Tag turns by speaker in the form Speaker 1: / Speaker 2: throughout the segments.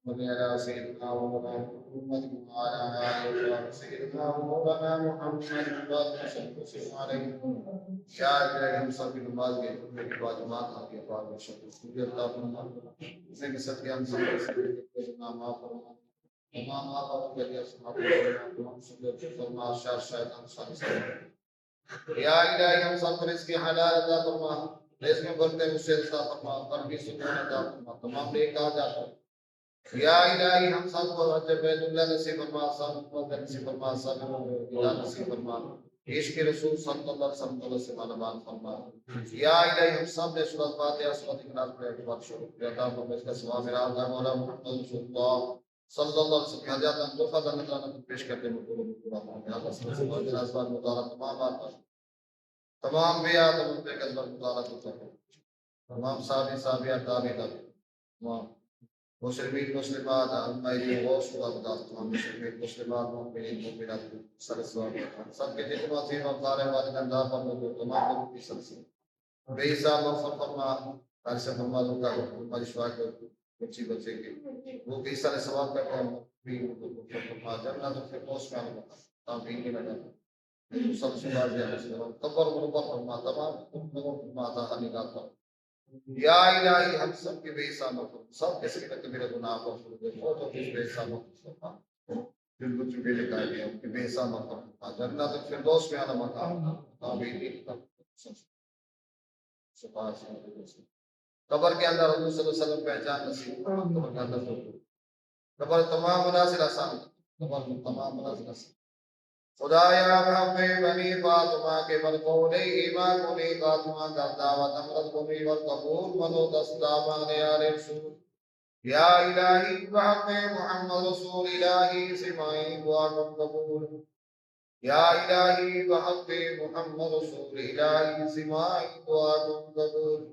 Speaker 1: على سيدنا ومولانا محمد وعلى آله سيدنا ومولانا محمد وسلم عليه يا إلهي ہم سب کی نماز کے خطبے کے بعد جماعت آپ کے پاک میں شکر سوری اللہ فرما اس کے صدقے ہم سب کے گناہ معاف فرما تمام آپ کے لیے سماعت تمام سب فرما شر شیطان سارے یا الہی ہم سب پر اس کی حلال عطا فرما رزق میں برکت مجھ عطا فرما قلبی سکون عطا فرما تمام نیک آجات یا الہی ہم سب کو حج بیت اللہ نصیب فرما سب کو نصیب فرما سب کو نصیب فرما عشق رسول صلی اللہ علیہ وسلم سے مانوان فرما یا الہی ہم سب نے سورۃ فاتحہ سورۃ اخلاص پڑھ کے بعد شروع عطا فرما اس کا ثواب میرا اللہ مولا محمد رسول اللہ صلی اللہ علیہ وسلم حاجات ان تو فضل اللہ تعالی پیش کرتے ہیں پورا فرما اللہ صلی اللہ علیہ وسلم مطالعہ تمام بات تمام بیا تمام پہ قدر مطالعہ ہوتا ہے تمام صحابہ تابعین تمام مسلمین مسلمات ہماری غوث خدا بتا تمام مسلمین مسلمات مومنین مومنات سر سوال سب کے جتنے عظیم افضال والدین دا پر لوگ تمام لوگوں کی سر سے بے حساب مغفر فرما ہر سے فرما دوں کا ہماری شفاء کر بچی بچے کے وہ بھی سارے ثواب کا کام بھی فرما جنت الفردوس میں اللہ آمین کی لگا سب سے بات ہے قبر مربع فرما تمام لوگوں کو ماتا حنیقات فرما یا الہی ہم سب کے بے حساب مغفرت سب کے سکتے کہ میرے گناہ مغفرت دے بہت کچھ بے حساب مغفرت جن کو چکے لکھائے گئے ان کے بے حساب مغفرت جنت الفردوس میں آنا مقام آمین قبر کے اندر حضور صلی اللہ علیہ وسلم پہچان نصیب قبر کے اندر قبر تمام منازل آسان قبر تمام منازل آسان خدایا ہمیں بنی فاطمہ کے بالقول ایمان کنی فاطمہ کا دعوت امرت کنی والقبول منو دستامان یا رسول یا الہی بحق محمد رسول الہی سمائی دعاکم قبول یا الہی بحق محمد رسول الہی سمائی دعاکم قبول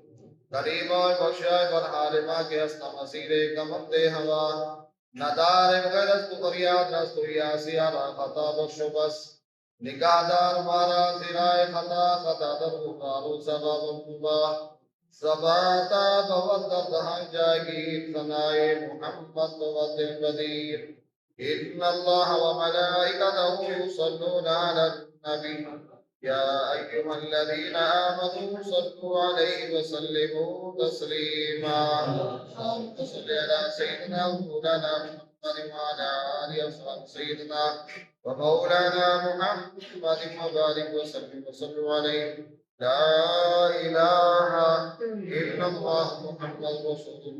Speaker 1: قریب و بخشائے برحالمہ کے اسنا مسیرے کمت ہوا ندار غیرت کو فریاد رست ریاسی آرہ خطا بخشو بس نگاہدار مارا زرائے خطا خطا در غفارو سبب مباح سباتا بوت در دہن جائے گی ثنائے محمد بوت البدیر ان اللہ و ملائکتہ یصلون علی النبی يا أيها الذين آمنوا صلوا عليه وسلموا تسليما اللهم صل على سيدنا ومولانا محمد وعلى آله وصحبه سيدنا ومولانا محمد وبارك وسلم وصلوا عليه لا إله إلا الله محمد رسول الله